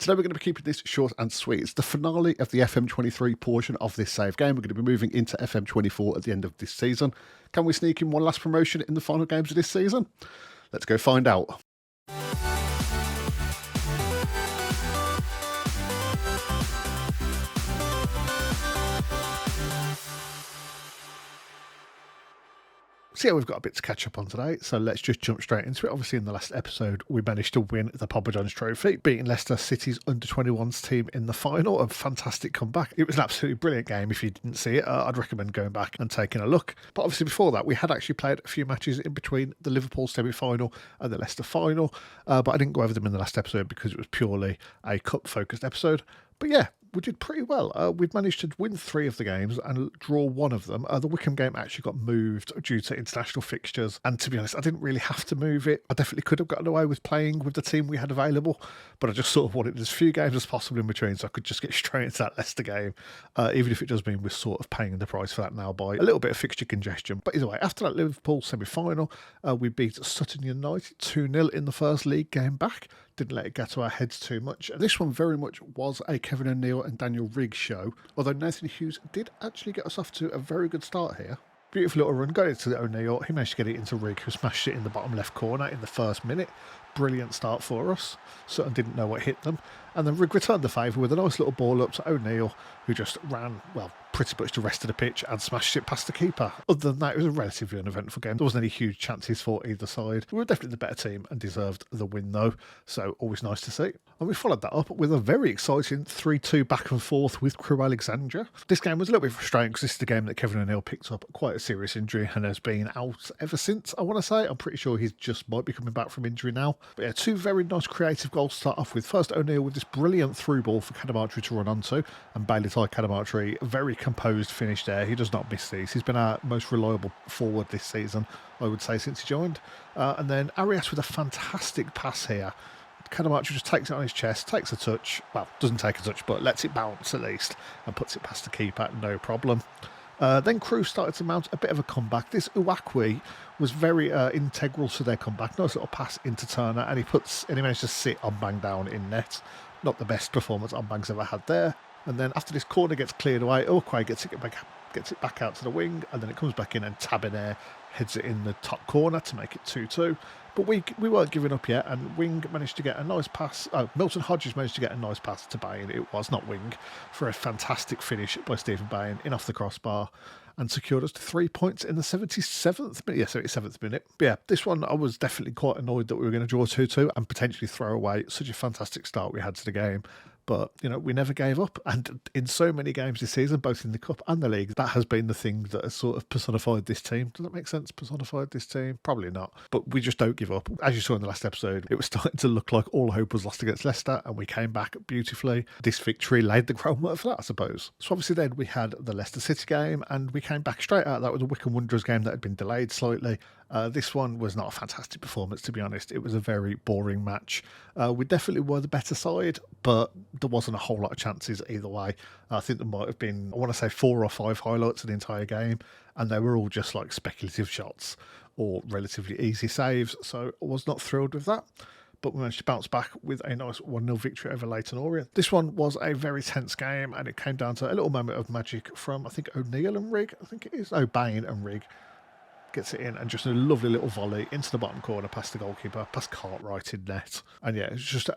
Today we're going to be keeping this short and sweet. It's the finale of the FM23 portion of this save game. We're going to be moving into FM24 at the end of this season. Can we sneak in one last promotion in the final games of this season? Let's go find out. So yeah, we've got a bit to catch up on today, so let's just jump straight into it. Obviously, in the last episode, we managed to win the Papa John's Trophy, beating Leicester City's under-21s team in the final. A fantastic comeback. It was an absolutely brilliant game. If you didn't see it, I'd recommend going back and taking a look. But obviously, before that, we had actually played a few matches in between the Liverpool semi-final and the Leicester final, but I didn't go over them in the last episode because it was purely a cup-focused episode. But yeah, we did pretty well. We've managed to win 3 of the games and draw 1 of them. The Wycombe game actually got moved due to international fixtures. And to be honest, I didn't really have to move it. I definitely could have gotten away with playing with the team we had available, but I just sort of wanted as few games as possible in between so I could just get straight into that Leicester game, even if it does mean we're sort of paying the price for that now by a little bit of fixture congestion. But either way, after that Liverpool semi-final, we beat Sutton United 2-0 in the first league game back. Didn't let it get to our heads too much. This one very much was a Kevin O'Neill and Daniel Riggs show, although Nathan Hughes did actually get us off to a very good start here. Beautiful little run, got it to O'Neill. He managed to get it into Rigg, who smashed it in the bottom left corner in the first minute. Brilliant start for us. Sutton didn't know what hit them. And then Rigg returned the favour with a nice little ball up to O'Neill, who just ran, well, pretty much the rest of the pitch and smashed it past the keeper. Other than that, it was a relatively uneventful game. There wasn't any huge chances for either side. We were definitely the better team and deserved the win, though, so always nice to see. And we followed that up with a very exciting 3-2 back and forth with Crewe Alexandria. This game was a little bit frustrating because this is the game that Kevin O'Neill picked up quite a serious injury and has been out ever since, I want to say. I'm pretty sure he's just might be coming back from injury now. But yeah, 2 very nice creative goals to start off with. First, O'Neill with this brilliant through ball for Cadamartri to run onto, and Bailey Ty Cadamartri, very composed finish there. He does not miss these. He's been our most reliable forward this season, I would say, since he joined. And then Arias with a fantastic pass here. Cadamartri just takes it on his chest, takes a touch, well, doesn't take a touch, but lets it bounce at least, and puts it past the keeper, no problem. Then Crewe started to mount a bit of a comeback. This Uwakwe was very integral to their comeback. Nice little pass into Turner, and he managed to sit on bang down in net. Not the best performance on bang's ever had there. And then after this corner gets cleared away, Uwakwe gets it back out to the wing, and then it comes back in, and Tabernaire heads it in the top corner to make it 2-2. But we weren't giving up yet, and Wing managed to get a nice pass. Milton Hodges managed to get a nice pass to Bain. It was not Wing, for a fantastic finish by Stephen Bain in off the crossbar, and secured us to 3 points in the 77th minute. Yeah, 77th minute. But yeah, this one I was definitely quite annoyed that we were going to draw 2-2 and potentially throw away such a fantastic start we had to the game. But, you know, we never gave up. And in so many games this season, both in the Cup and the League, that has been the thing that has sort of personified this team. Does that make sense? Personified this team? Probably not. But we just don't give up. As you saw in the last episode, it was starting to look like all hope was lost against Leicester, and we came back beautifully. This victory laid the groundwork for that, I suppose. So obviously then we had the Leicester City game, and we came back straight out of that with the Wycombe Wanderers game that had been delayed slightly. This one was not a fantastic performance, to be honest. It was a very boring match. We definitely were the better side, but there wasn't a whole lot of chances either way. I think there might have been, I want to say 4 or 5 highlights of the entire game, and they were all just like speculative shots or relatively easy saves, so I was not thrilled with that. But we managed to bounce back with a nice 1-0 victory over Leyton Orient. This one was a very tense game, and it came down to a little moment of magic from, I think, O'Neill and Rigg. I think it is. Bain and Rigg. Gets it in, and just a lovely little volley into the bottom corner past the goalkeeper, past Cartwright in net. And yeah, it's just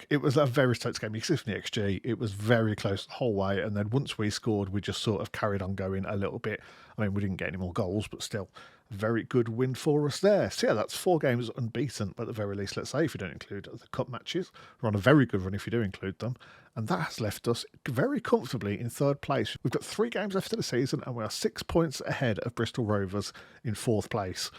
it was a very close game. You can see from the XG, it was very close the whole way. And then once we scored, we just sort of carried on going a little bit. I mean, we didn't get any more goals, but still, very good win for us there. So yeah, that's 4 games unbeaten, at the very least, let's say, if you don't include the cup matches. We're on a very good run if you do include them. And that has left us very comfortably in 3rd place. We've got 3 games left of the season, and we are 6 points ahead of Bristol Rovers in 4th place.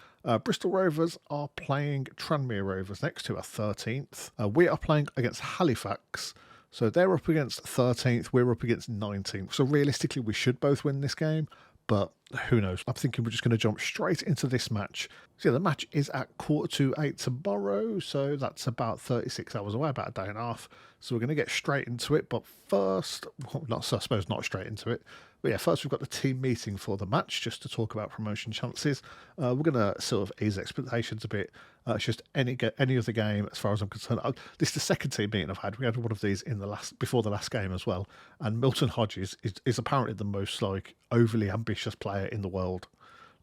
Bristol Rovers are playing Tranmere Rovers next, to our 13th. We are playing against Halifax. So they're up against 13th, we're up against 19th. So realistically, we should both win this game. But who knows? I'm thinking we're just going to jump straight into this match. So yeah, the match is at 7:45 tomorrow, so that's about 36 hours away, about a day and a half. So we're going to get straight into it. But first, well, not so I suppose not straight into it. But yeah, first we've got the team meeting for the match, just to talk about promotion chances. We're going to sort of ease expectations a bit. It's just any other game, as far as I'm concerned. This is the second team meeting I've had. We had one of these before the last game as well. And Milton Hodges is apparently the most like overly ambitious player in the world.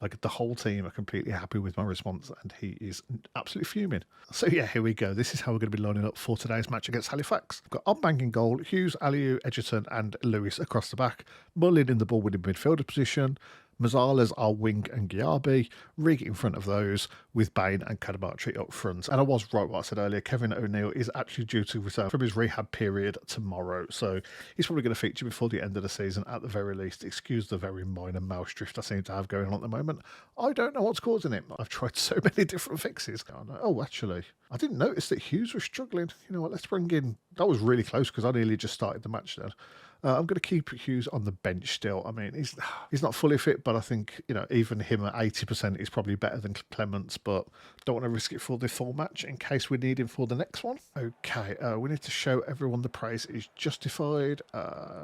Like the whole team are completely happy with my response, and he is absolutely fuming. So yeah, here we go. This is how we're going to be lining up for today's match against Halifax. We've got on-banking goal, Hughes, Aliu, Edgerton and Lewis across the back. Mullin in the ball-winning midfielder position. Mazzala's our wing and Giarbi. Rig in front of those with Bain and Cadamartri up front. And I was right what I said earlier. Kevin O'Neill is actually due to return from his rehab period tomorrow. So he's probably going to feature before the end of the season at the very least. Excuse the very minor mouse drift I seem to have going on at the moment. I don't know what's causing it. I've tried so many different fixes. Oh, actually, I didn't notice that Hughes was struggling. You know what, let's bring in... That was really close because I nearly just started the match then. I'm going to keep Hughes on the bench still. I mean, he's not fully fit, but I think, you know, even him at 80% is probably better than Clements, but don't want to risk it for the full match in case we need him for the next one. Okay, we need to show everyone the praise is justified.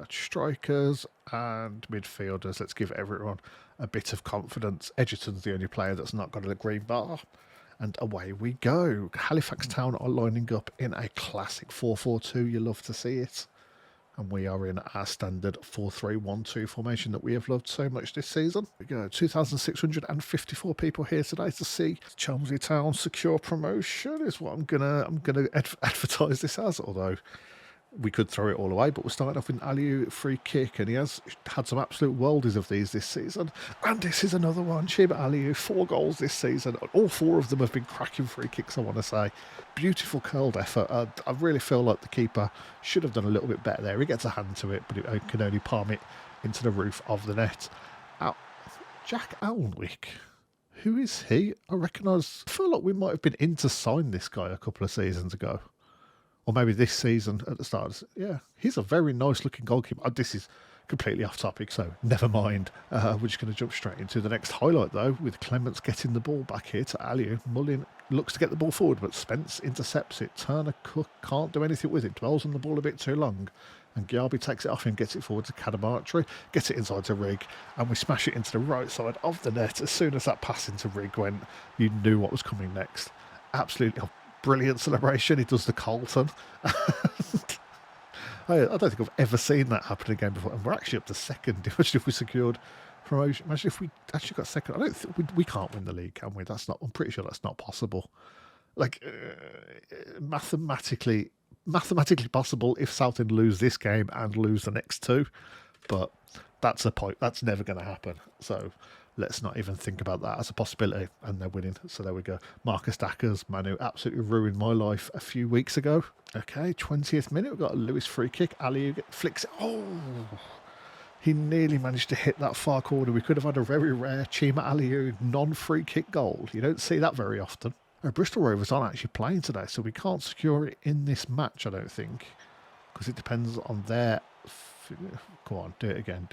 Strikers and midfielders, let's give everyone a bit of confidence. Edgerton's the only player that's not got a green bar. And away we go. Halifax Town are lining up in a classic 4-4-2. You love to see it. And we are in our standard 4-3-1-2 formation that we have loved so much this season. We go 2,654 people here today to see Chelmsley Town secure promotion is what I'm gonna advertise this as, although we could throw it all away, but we're starting off with an Aliu free kick, and he has had some absolute worldies of these this season. And this is another one. Chib Aliu, 4 goals this season. All 4 of them have been cracking free kicks, I want to say. Beautiful curled effort. I really feel like the keeper should have done a little bit better there. He gets a hand to it, but it can only palm it into the roof of the net. Jack Alnwick. Who is he? I feel like we might have been in to sign this guy a couple of seasons ago. Or maybe this season at the start. Yeah, he's a very nice looking goalkeeper. This is completely off topic, so never mind. We're just going to jump straight into the next highlight, though, with Clements getting the ball back here to Aliu. Mullin looks to get the ball forward, but Spence intercepts it. Turner Cook can't do anything with it. Dwells on the ball a bit too long. And Giarbi takes it off him, gets it forward to Cadamartri, gets it inside to Rig, and we smash it into the right side of the net. As soon as that pass into Rig went, you knew what was coming next. Absolutely brilliant celebration. He does the Carlton. I don't think I've ever seen that happen again before. And we're actually up to second. Imagine if we secured promotion. Imagine if we actually got second. I don't think we can't win the league, can we? I'm pretty sure that's not possible. Like mathematically possible if Southend lose this game and lose the next 2, but that's a point. That's never going to happen. So let's not even think about that as a possibility. And they're winning. So there we go. Marcus Dackers, Manu, absolutely ruined my life a few weeks ago. Okay, 20th minute. We've got a Lewis free kick. Aliu flicks it. Oh, he nearly managed to hit that far corner. We could have had a very rare Chima Aliu non-free kick goal. You don't see that very often. Bristol Rovers aren't actually playing today, so we can't secure it in this match, I don't think. Because it depends on their... Go on, do it again.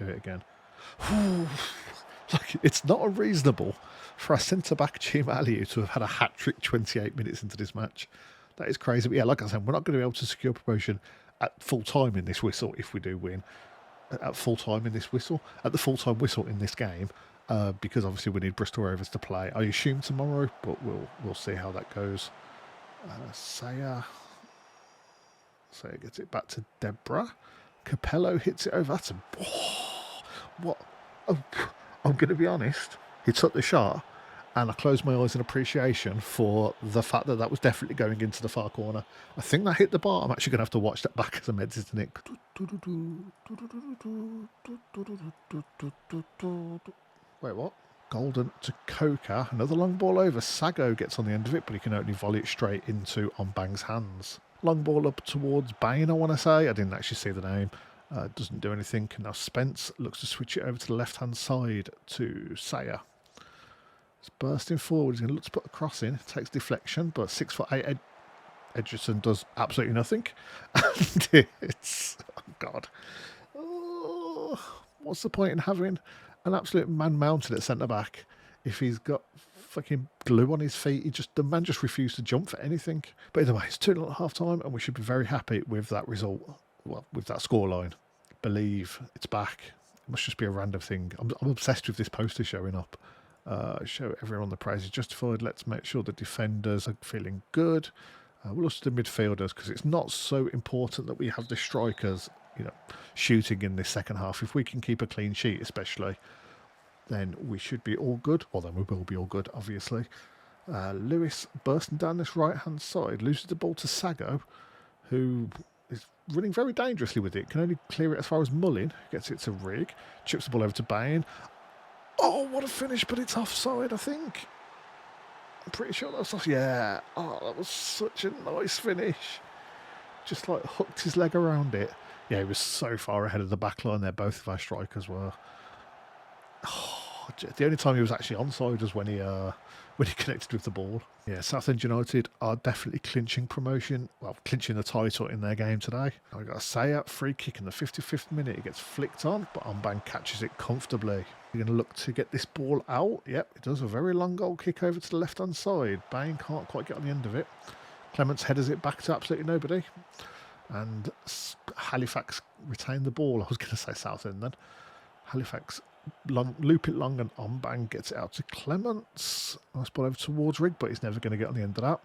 Like, it's not unreasonable for a centre-back Chima Aliu to have had a hat-trick 28 minutes into this match. That is crazy. But yeah, like I said, we're not going to be able to secure promotion at full time in this whistle if we do win. At full time in this whistle. At the full-time whistle in this game. Because obviously we need Bristol Rovers to play. I assume tomorrow, but we'll see how that goes. Saya gets it back to Deborah. Capello hits it over. That's a... what? Oh, I'm going to be honest. He took the shot, and I closed my eyes in appreciation for the fact that was definitely going into the far corner. I think that hit the bar. I'm actually going to have to watch that back as I'm editing it. Wait, what? Golden to Coca. Another long ball over. Sago gets on the end of it, but he can only volley it straight into Onbang's hands. Long ball up towards Bain, I want to say. I didn't actually see the name. Doesn't do anything. Now Spence looks to switch it over to the left-hand side to Sayer. He's bursting forward. He's going to look to put a cross in. Takes deflection, but 6'8" Edgerton does absolutely nothing. And it's... Oh, God. Oh, what's the point in having an absolute man mounted at centre-back if he's got fucking glue on his feet. The man just refused to jump for anything. But either way, it's 2-0 at half time, and we should be very happy with that result. Well, with that scoreline. Believe it's back. It must just be a random thing. I'm obsessed with this poster showing up. Show everyone the praise is justified. Let's make sure the defenders are feeling good. We'll also do midfielders, because it's not so important that we have the strikers, shooting in this second half. If we can keep a clean sheet, especially, then we should be all good. Well, then we will be all good, obviously. Lewis bursting down this right-hand side, loses the ball to Sago, who is running very dangerously with it. Can only clear it as far as Mullin. Gets it to Rig. Chips the ball over to Bain. Oh, what a finish, but it's offside, I think. I'm pretty sure that was off. Yeah. Oh, that was such a nice finish. Just like hooked his leg around it. Yeah, he was so far ahead of the back line there. Both of our strikers were. Oh, the only time he was actually onside was when he connected with the ball. Yeah, Southend United are definitely clinching promotion. Well, clinching the title in their game today. I got to say, a free kick in the 55th minute. It gets flicked on, but Onbang catches it comfortably. You're going to look to get this ball out. Yep, it does a very long goal kick over to the left-hand side. Bain can't quite get on the end of it. Clements headers it back to absolutely nobody. And Halifax retain the ball. I was going to say Southend then. Halifax loop it long, and Onbang gets it out to Clements. Nice ball over towards Rig, but he's never going to get on the end of that.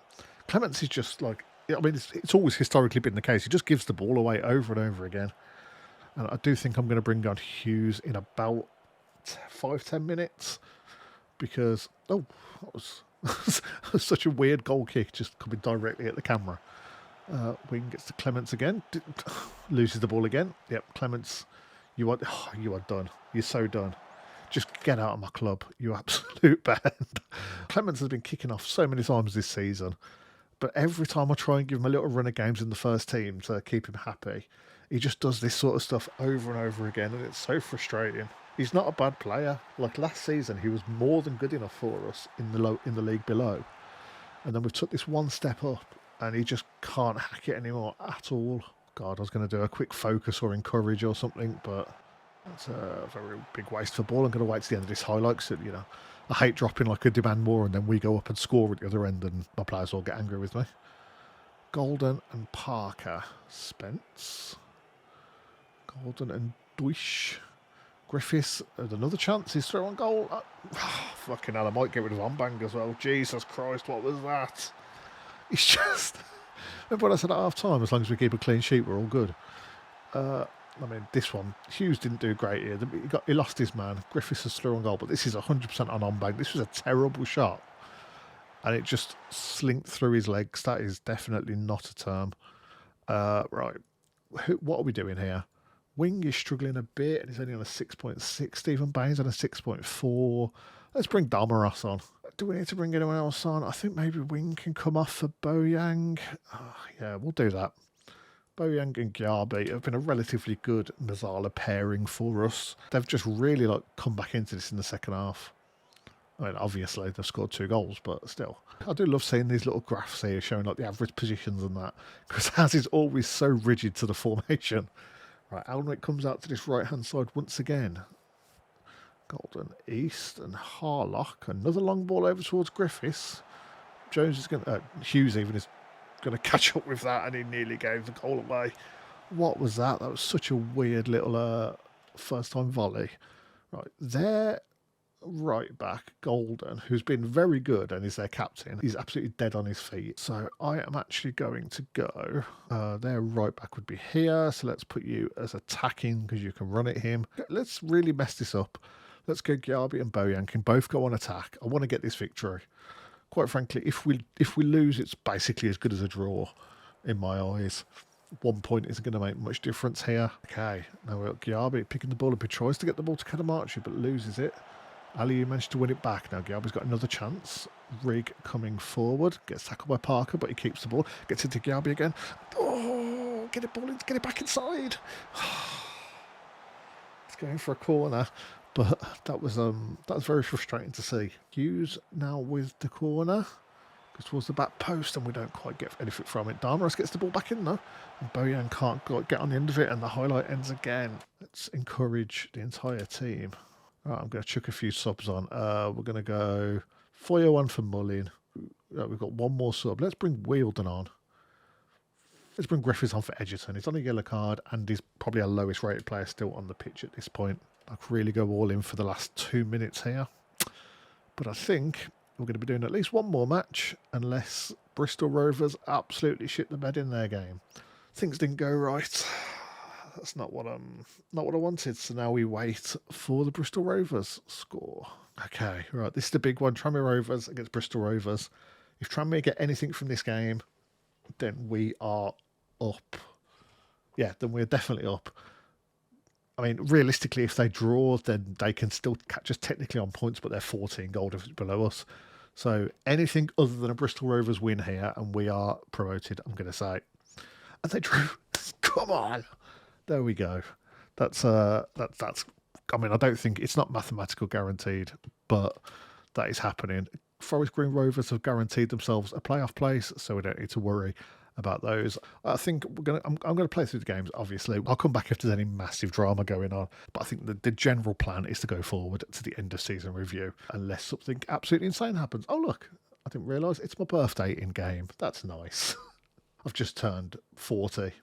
Clements is just like, I mean, it's always historically been the case. He just gives the ball away over and over again. And I do think I'm going to bring on Hughes in about 5-10 minutes, because that was such a weird goal kick, just coming directly at the camera. Wing gets to Clements again, loses the ball again. Yep, Clements, you are done. You're so done. Just get out of my club, you absolute band. Clements has been kicking off so many times this season, but every time I try and give him a little run of games in the first team to keep him happy, he just does this sort of stuff over and over again, and it's so frustrating. He's not a bad player. Like last season, he was more than good enough for us in the league below, and then we took this one step up, and he just can't hack it anymore at all. God, I was going to do a quick focus or encourage or something, but that's a very big waste for ball. I'm going to wait to the end of this highlight, because, I hate dropping like a demand more and then we go up and score at the other end and my players all get angry with me. Golden and Parker. Spence. Golden and Duish. Griffiths had another chance. He's through on goal. Fucking hell, I might get rid of Onbang as well. Jesus Christ, what was that? He's just... Remember what I said at half time? As long as we keep a clean sheet, we're all good. I mean, this one, Hughes didn't do great here. He lost his man. Griffiths is through on goal, but this is 100% on Onbang. This was a terrible shot, and it just slinked through his legs. That is definitely not a term. Right, what are we doing here? Wing is struggling a bit, and he's only on a 6.6. Stephen Bain's on a 6.4. Let's bring Damaras on. Do we need to bring anyone else on? I think maybe Wing can come off for Boyang. Yeah, we'll do that. Boyang and Gyabi have been a relatively good Mazzala pairing for us. They've just really come back into this in the second half. I mean, obviously they've scored 2 goals, but still. I do love seeing these little graphs here showing the average positions and that, because ours is always so rigid to the formation. Right, Alnwick comes out to this right-hand side once again. Golden East and Harlock. Another long ball over towards Griffiths. Jones is going to... Hughes even is going to catch up with that, and he nearly gave the goal away. What was that? That was such a weird little first-time volley. Right, their right back, Golden, who's been very good and is their captain, he's absolutely dead on his feet. So I am actually going to go... their right back would be here, so let's put you as attacking because you can run at him. Let's really mess this up. Let's go Gyabi and Boyan can both go on attack. I want to get this victory. Quite frankly, if we lose, it's basically as good as a draw in my eyes. 1 point isn't going to make much difference here. Okay, now we're at Gyabi picking the ball up. He tries to get the ball to Kadamachi, but loses it. Ali managed to win it back. Now Gyabi's got another chance. Rig coming forward. Gets tackled by Parker, but he keeps the ball. Gets into Gyabi again. Oh, get it back inside. It's going for a corner. But that was very frustrating to see. Hughes now with the corner. Goes towards the back post and we don't quite get anything from it. Damaras gets the ball back in though. And Boyan can't get on the end of it and the highlight ends again. Let's encourage the entire team. Right, I'm going to chuck a few subs on. We're going to go Foyer one for Mullin. We've got one more sub. Let's bring Wielden on. Let's bring Griffiths on for Edgerton. He's on a yellow card and he's probably our lowest rated player still on the pitch at this point. I could really go all in for the last 2 minutes here. But I think we're going to be doing at least one more match unless Bristol Rovers absolutely shit the bed in their game. Things didn't go right. That's not what I wanted. So now we wait for the Bristol Rovers score. Okay, right. This is the big one. Tranmere Rovers against Bristol Rovers. If Tranmere get anything from this game, then we are up. Yeah, then we're definitely up. I mean, realistically, if they draw, then they can still catch us technically on points, but they're 14 goal difference below us. So anything other than a Bristol Rovers win here, and we are promoted, I'm going to say. And they drew. Come on. There we go. That's. I mean, I don't think it's not mathematical guaranteed, but that is happening. Forest Green Rovers have guaranteed themselves a playoff place, so we don't need to worry about those. I think I'm going to play through the games, obviously. I'll come back if there's any massive drama going on, but I think the general plan is to go forward to the end of season review unless something absolutely insane happens. Oh, look, I didn't realise it's my birthday in game. That's nice. I've just turned 40.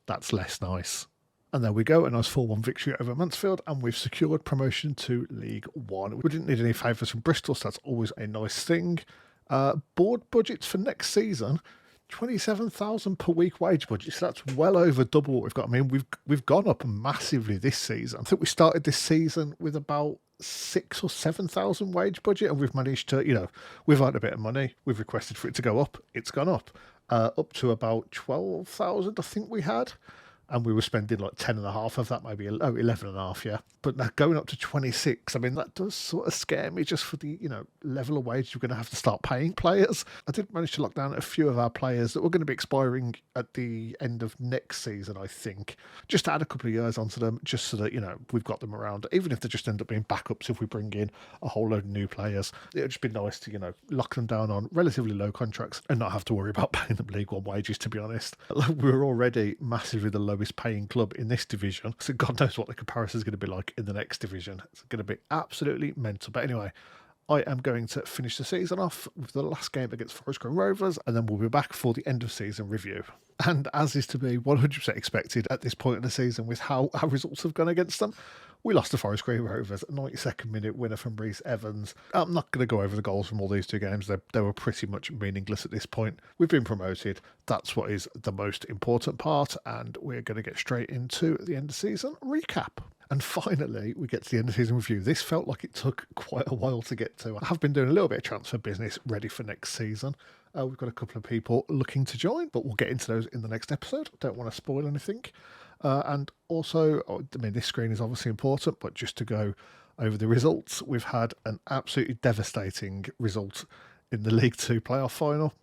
That's less nice. And there we go, a nice 4-1 victory over Mansfield, and we've secured promotion to League One. We didn't need any favours from Bristol, so that's always a nice thing. Board budgets for next season, 27,000 per week wage budget, so that's well over double what we've got. I mean, we've gone up massively this season. I think we started this season with about 6,000 or 7,000 wage budget, and we've managed to, we've earned a bit of money. We've requested for it to go up. It's gone up to about 12,000, I think we had. And we were spending like 10.5 of that, maybe 11.5, yeah. But now going up to 26, I mean, that does sort of scare me just for the, level of wage you're going to have to start paying players. I did manage to lock down a few of our players that were going to be expiring at the end of next season, I think. Just to add a couple of years onto them, just so that, we've got them around. Even if they just end up being backups, if we bring in a whole load of new players, it would just be nice to, lock them down on relatively low contracts and not have to worry about paying them League One wages, to be honest. We're already massively the lowest paying club in this division, so God knows what the comparison is going to be like in the next division. It's going to be absolutely mental. But anyway, I am going to finish the season off with the last game against Forest Green Rovers, and then we'll be back for the end of season review. And as is to be 100% expected at this point in the season with how our results have gone against them, we lost to Forest Green Rovers, a 92nd minute winner from Reece Evans. I'm not going to go over the goals from all these two games. They were pretty much meaningless at this point. We've been promoted. That's what is the most important part, and we're going to get straight into the end of season recap. And finally, we get to the end of season review. This felt like it took quite a while to get to. I have been doing a little bit of transfer business ready for next season. We've got a couple of people looking to join, but we'll get into those in the next episode. Don't want to spoil anything. And also, this screen is obviously important, but just to go over the results, we've had an absolutely devastating result in the League Two playoff final.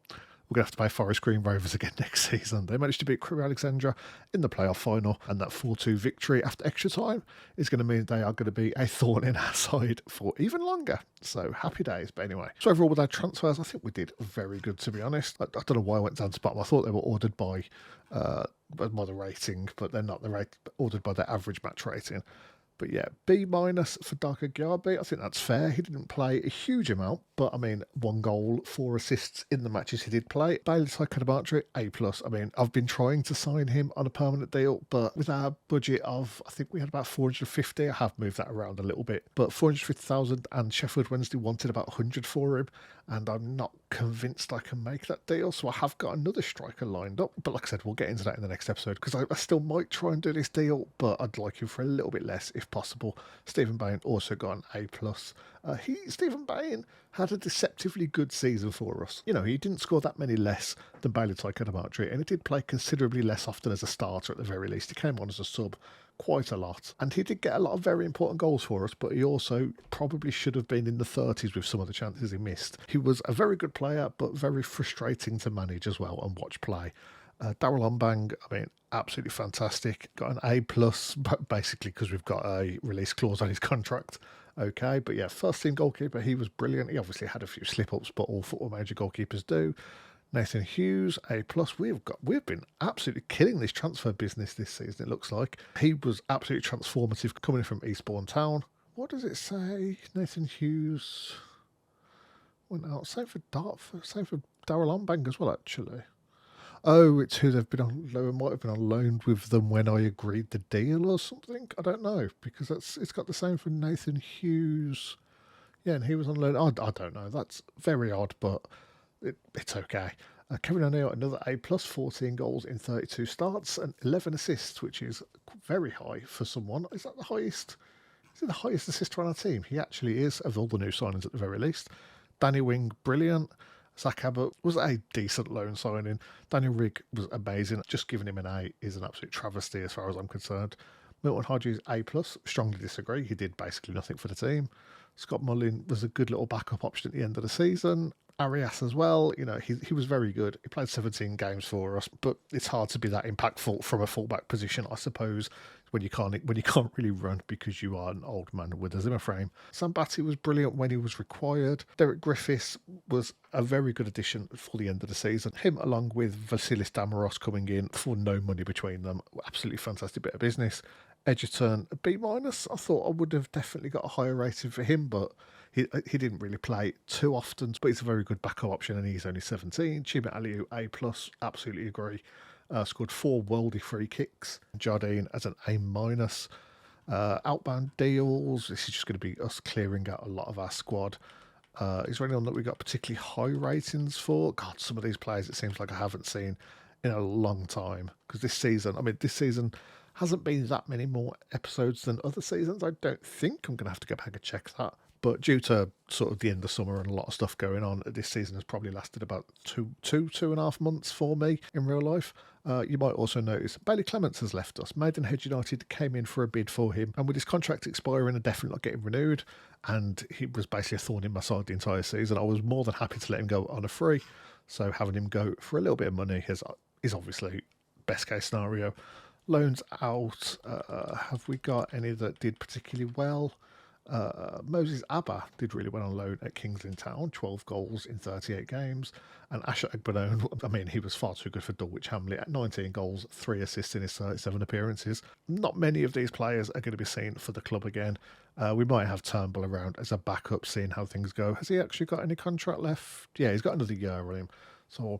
We're going to have to play Forest Green Rovers again next season. They managed to beat Crewe Alexandra in the playoff final, and that 4-2 victory after extra time is going to mean they are going to be a thorn in our side for even longer. So happy days. But anyway, so overall with our transfers, I think we did very good, to be honest. I don't know why I went down to bottom. I thought they were ordered by the rating, but they're not. They're ordered by their average match rating. But yeah, B- for Darko Gyabi. I think that's fair. He didn't play a huge amount, but 1 goal, 4 assists in the matches he did play. Bailey Kadabatra, A+. I've been trying to sign him on a permanent deal, but with our budget of, I think we had about 450, I have moved that around a little bit, but 450,000, and Sheffield Wednesday wanted about 100 for him, and I'm not convinced I can make that deal, so I have got another striker lined up. But like I said, we'll get into that in the next episode, because I still might try and do this deal, but I'd like him for a little bit less if possible. Stephen Bain also got an A+. Stephen Bain had a deceptively good season for us. He didn't score that many less than Bailey Kadabatra, and he did play considerably less often as a starter at the very least. He came on as a sub quite a lot, and he did get a lot of very important goals for us, but he also probably should have been in the 30s with some of the chances he missed. He was a very good player, but very frustrating to manage as well and watch play. Darryl Ombang, absolutely fantastic. Got an A+, basically because we've got a release clause on his contract. Okay, but yeah, first team goalkeeper, he was brilliant. He obviously had a few slip-ups, but all football major goalkeepers do. Nathan Hughes, A+. We've been absolutely killing this transfer business this season, it looks like. He was absolutely transformative coming from Eastbourne Town. What does it say? Nathan Hughes. went out. Same for Dartford. Same for Darrell Armbang as well, actually. Oh, it's who they've been on loan. Might have been on loan with them when I agreed the deal or something. I don't know because it's got the same for Nathan Hughes. Yeah, and he was on loan. I don't know. That's very odd, but it's okay. Kevin O'Neill, another A plus, 14 goals in 32 starts and 11 assists, which is very high for someone. Is that the highest? Is it the highest assister on our team? He actually is, of all the new signings at the very least. Danny Wing, brilliant. Zach Abbott was a decent loan signing. Daniel Rigg was amazing. Just giving him an A is an absolute travesty as far as I'm concerned. Milton Hodges, A+. Strongly disagree. He did basically nothing for the team. Scott Mullin was a good little backup option at the end of the season. Arias as well, he was very good. He played 17 games for us, but it's hard to be that impactful from a fullback position, I suppose, when you can't really run because you are an old man with a Zimmer frame. Sam Batty was brilliant when he was required. Derek Griffiths was a very good addition for the end of the season. Him along with Vasilis Damaros coming in for no money between them, absolutely fantastic bit of business. Edgerton, a B-. I thought I would have definitely got a higher rating for him, but he didn't really play too often, but he's a very good backup option and he's only 17. Chima Aliu, A+, absolutely agree. Scored 4 worldy free kicks. Jardine as an A-. Outbound deals, this is just going to be us clearing out a lot of our squad. Is there anyone that we got particularly high ratings for? God, some of these players it seems like I haven't seen in a long time. Because this season hasn't been that many more episodes than other seasons, I don't think. I'm going to have to go back and check that. But due to sort of the end of summer and a lot of stuff going on, this season has probably lasted about two and a half months for me in real life. You might also notice Bailey Clements has left us. Maidenhead United came in for a bid for him, and with his contract expiring and definitely not getting renewed, and he was basically a thorn in my side the entire season, I was more than happy to let him go on a free. So having him go for a little bit of money is obviously best case scenario. Loans out. Have we got any that did particularly well? Moses Abba did really well on loan at Chelmsley Town, 12 goals in 38 games. And Asher Egbenone, he was far too good for Dulwich Hamlet at 19 goals, 3 assists in his 37 appearances. Not many of these players are going to be seen for the club again. We might have Turnbull around as a backup, seeing how things go. Has he actually got any contract left? Yeah, he's got another year on him. So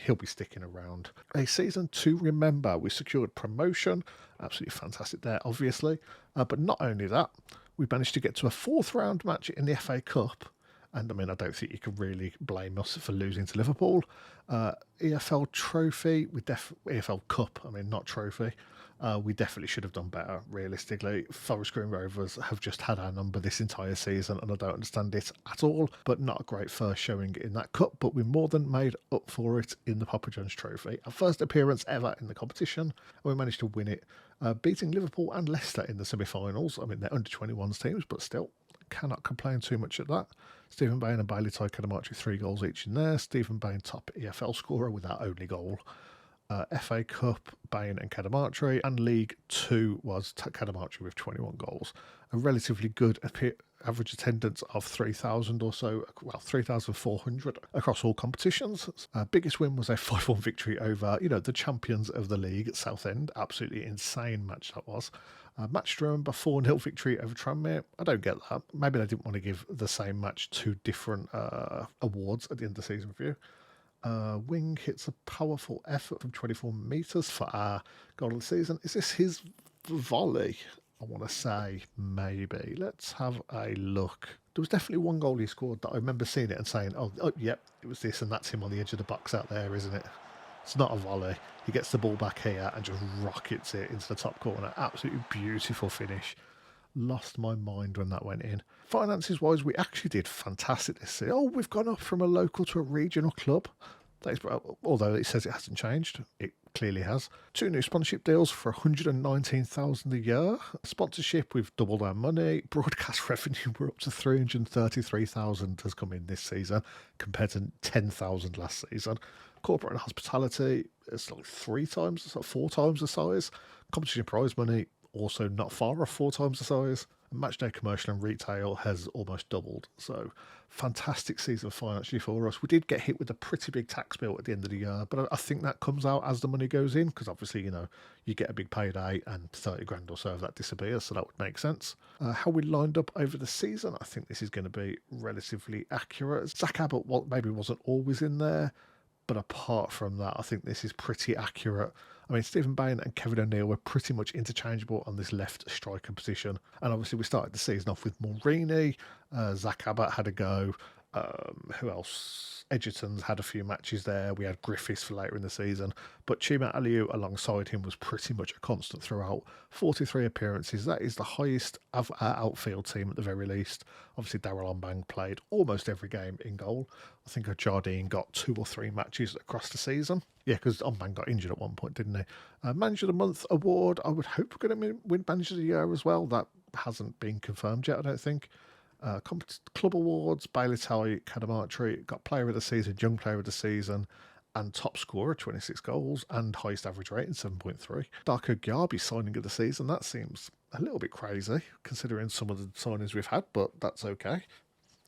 he'll be sticking around. A season to remember, we secured promotion. Absolutely fantastic there, obviously. But not only that, we managed to get to a 4th round match in the FA Cup. And I don't think you can really blame us for losing to Liverpool. EFL Trophy, EFL Cup, not Trophy. We definitely should have done better, realistically. Forest Green Rovers have just had our number this entire season, and I don't understand it at all. But not a great first showing in that cup, but we more than made up for it in the Papa John's Trophy. Our first appearance ever in the competition, and we managed to win it, beating Liverpool and Leicester in the semi-finals. They're under-21s teams, but still, cannot complain too much at that. Stephen Bain and Bailey Kadamachi 3 goals each in there. Stephen Bain top EFL scorer with our only goal. FA Cup, Bain and Kadamachi, and League 2 was Kadamachi with 21 goals. A relatively good average attendance of 3,000 or so, 3,400 across all competitions. Biggest win was a 5-1 victory over, the champions of the league at Southend. Absolutely insane match that was. Match to remember, 4-0 victory over Tranmere. I don't get that. Maybe they didn't want to give the same match 2 different awards at the end of the season review. Wing hits a powerful effort from 24 metres for our goal of the season. Is this his volley? I want to say maybe. Let's have a look. There was definitely one goal he scored that I remember seeing it and saying, oh yep, it was this, and that's him on the edge of the box out there, isn't it? It's not a volley. He gets the ball back here and just rockets it into the top corner. Absolutely beautiful finish. Lost my mind when that went in. Finances wise, we actually did fantastic this year. Oh, we've gone up from a local to a regional club. Although it says it hasn't changed, it clearly has. 2 new sponsorship deals for 119,000 a year. Sponsorship, we've doubled our money. Broadcast revenue, we're up to 333,000 has come in this season compared to 10,000 last season. Corporate and hospitality, it's like 4 times the size. Competition prize money, also not far off 4 times the size. Matchday commercial and retail has almost doubled. So fantastic season financially for us. We did get hit with a pretty big tax bill at the end of the year, but I think that comes out as the money goes in, because obviously, you get a big payday and 30 grand or so of that disappears, so that would make sense. How we lined up over the season, I think this is going to be relatively accurate. Zach Abbott maybe wasn't always in there, but apart from that, I think this is pretty accurate. I mean, Stephen Bain and Kevin O'Neill were pretty much interchangeable on this left striker position. And obviously we started the season off with Mulroney, Zach Abbott had a go. Who else? Edgerton's had a few matches there. We had Griffiths for later in the season. But Chima Aliu alongside him was pretty much a constant throughout. 43 appearances. That is the highest of our outfield team at the very least. Obviously, Darrell Ombang played almost every game in goal. I think Jardine got 2 or 3 matches across the season. Yeah, because Ombang got injured at one point, didn't he? Manager of the Month award. I would hope we're going to win Manager of the Year as well. That hasn't been confirmed yet, I don't think. Club awards, Bailey Talley, Cadamartri got Player of the Season, Young Player of the Season, and top scorer, 26 goals, and highest average rating, 7.3. Darko Gyabi signing of the season, that seems a little bit crazy, considering some of the signings we've had, but that's okay.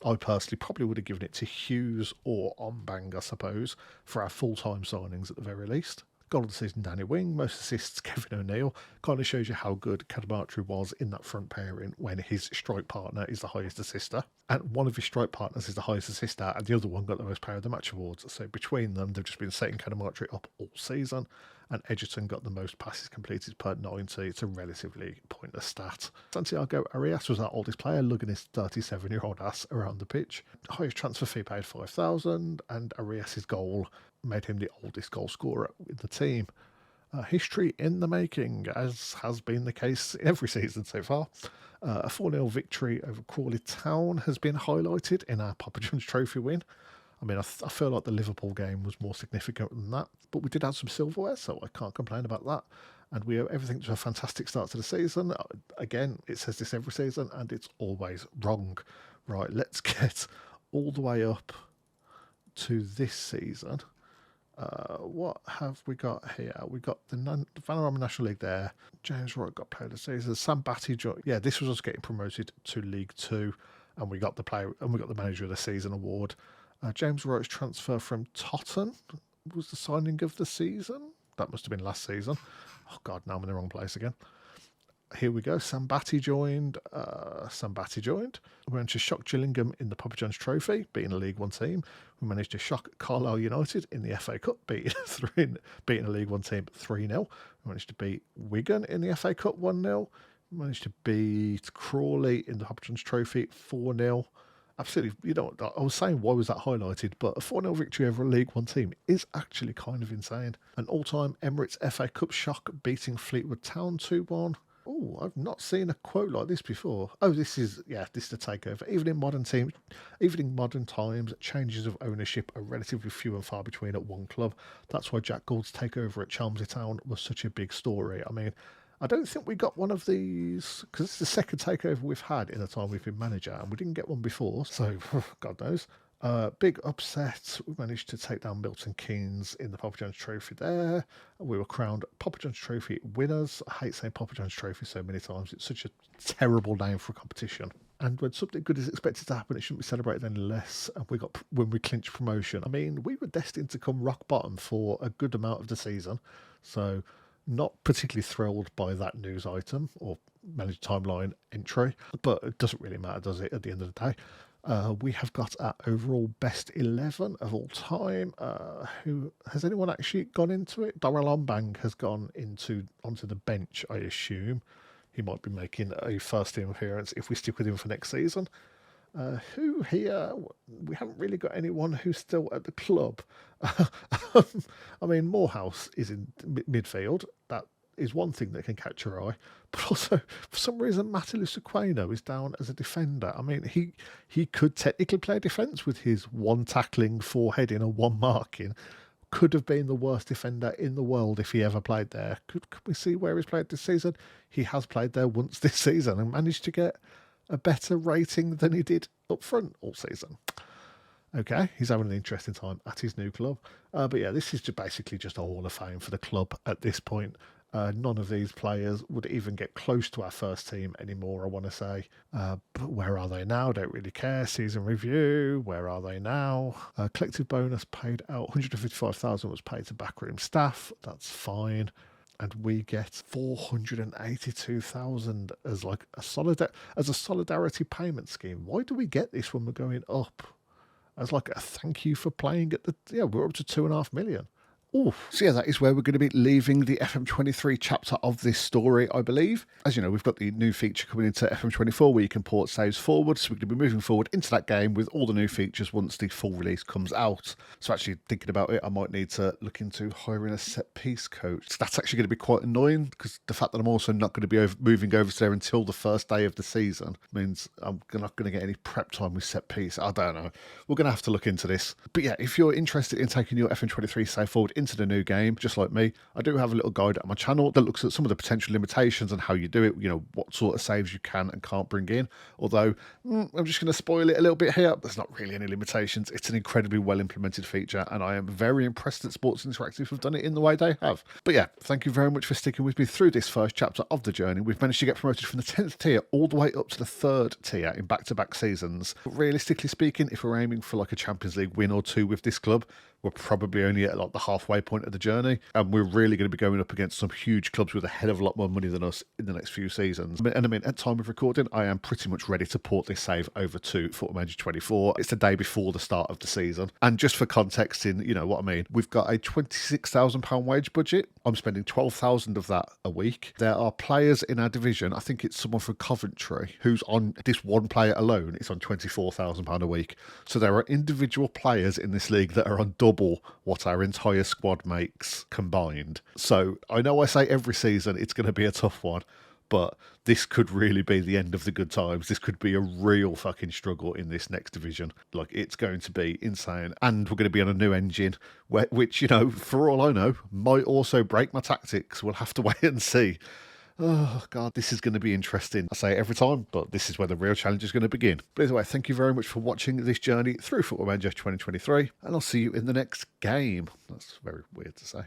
I personally probably would have given it to Hughes or Ombang, I suppose, for our full-time signings at the very least. Goal of the season, Danny Wing. Most assists, Kevin O'Neill. Kind of shows you how good Cadamartri was in that front pairing when his strike partner is the highest assister. And one of his strike partners is the highest assister, and the other one got the most player of the match awards. So between them, they've just been setting Cadamartri up all season. And Edgerton got the most passes completed per 90. It's a relatively pointless stat. Santiago Arias was our oldest player, lugging his 37-year-old ass around the pitch. Highest transfer fee paid $5,000, and Arias's goal made him the oldest goal scorer with the team. History in the making, as has been the case in every season so far. A 4-0 victory over Crawley Town has been highlighted in our Papa John's Trophy win. I mean, I feel like the Liverpool game was more significant than that, but we did have some silverware, so I can't complain about that. And we owe everything to a fantastic start to the season. Again, it says this every season, and it's always wrong. Right, let's get all the way up to this season. What have we got here? We got the Vanarama National League there. James Wright got player of the season. Sam Batty, yeah, this was us getting promoted to League 2, and we got the manager of the season award. James Wright's transfer from Totton was the signing of the season. That must have been last season. Oh God, now I'm in the wrong place again. Here we go. Sam Batty joined. We managed to shock Gillingham in the Papa John's Trophy, beating a League One team. We managed to shock Carlisle United in the FA Cup, beating a League One team 3-0. We managed to beat Wigan in the FA Cup 1-0. We managed to beat Crawley in the Papa John's Trophy 4-0. Absolutely, I was saying why was that highlighted, but a 4-0 victory over a League One team is actually kind of insane. An all-time Emirates FA Cup shock, beating Fleetwood Town 2-1. Oh, I've not seen a quote like this before. Oh, this is the takeover. Even in modern times, changes of ownership are relatively few and far between at one club. That's why Jack Gould's takeover at Chelmsley Town was such a big story. I mean, I don't think we got one of these, because it's the second takeover we've had in the time we've been manager, and we didn't get one before, so God knows. Big upset. We managed to take down Milton Keynes in the Papa John's Trophy there. We were crowned Papa John's Trophy winners. I hate saying Papa John's Trophy so many times. It's such a terrible name for a competition. And when something good is expected to happen, it shouldn't be celebrated any less. And when we clinched promotion, I mean, we were destined to come rock bottom for a good amount of the season. So not particularly thrilled by that news item or manager timeline entry, but it doesn't really matter, does it, at the end of the day? We have got our overall best 11 of all time. Who has anyone actually gone into it? Darrell Ombang has gone onto the bench, I assume. He might be making a first team appearance if we stick with him for next season. Who here? We haven't really got anyone who's still at the club. I mean, Morehouse is in midfield. That is one thing that can catch your eye. But also, for some reason, Matilu Sequeno is down as a defender. I mean, he could technically play defence with his 1 tackling, 4 heading and 1 marking. Could have been the worst defender in the world if he ever played there. Could we see where he's played this season? He has played there once this season and managed to get a better rating than he did up front all season. Okay, he's having an interesting time at his new club. But yeah, this is basically just a Hall of Fame for the club at this point. None of these players would even get close to our first team anymore, I want to say. But where are they now? Don't really care. Season review, where are they now? Collective bonus paid out. 155,000 was paid to backroom staff. That's fine. And we get 482,000 as like a solidarity payment scheme. Why do we get this when we're going up? As like a thank you for playing at we're up to 2.5 million. Oof. So yeah, that is where we're going to be leaving the FM23 chapter of this story, I believe. As you know, we've got the new feature coming into FM24 where you can port saves forward. So we're going to be moving forward into that game with all the new features once the full release comes out. So actually thinking about it, I might need to look into hiring a set piece coach. So that's actually going to be quite annoying because the fact that I'm also not going to be moving over to there until the first day of the season means I'm not going to get any prep time with set piece. I don't know. We're going to have to look into this. But yeah, if you're interested in taking your FM23 save forward into the new game, just like me, I do have a little guide on my channel that looks at some of the potential limitations and how you do it, what sort of saves you can and can't bring in. Although, I'm just going to spoil it a little bit here. There's not really any limitations. It's an incredibly well implemented feature, and I am very impressed that Sports Interactive have done it in the way they have. But yeah, thank you very much for sticking with me through this first chapter of the journey. We've managed to get promoted from the 10th tier all the way up to the 3rd tier in back-to-back seasons. But realistically speaking, if we're aiming for like a Champions League win or two with this club, we're probably only at like the halfway point of the journey, and we're really going to be going up against some huge clubs with a hell of a lot more money than us in the next few seasons. And I mean, at time of recording, I am pretty much ready to port this save over to Football Manager 24. It's the day before the start of the season. And just for context in, what I mean, we've got a £26,000 wage budget. I'm spending 12,000 of that a week. There are players in our division, I think it's someone from Coventry, who's on this one player alone, it's on £24,000 a week. So there are individual players in this league that are on double what our entire squad makes combined. So I know I say every season it's going to be a tough one, but this could really be the end of the good times. This could be a real fucking struggle in this next division. Like, it's going to be insane. And we're going to be on a new engine, which, for all I know, might also break my tactics. We'll have to wait and see. Oh, God, this is going to be interesting. I say it every time, but this is where the real challenge is going to begin. But anyway, thank you very much for watching this journey through Football Manager 2023, and I'll see you in the next game. That's very weird to say.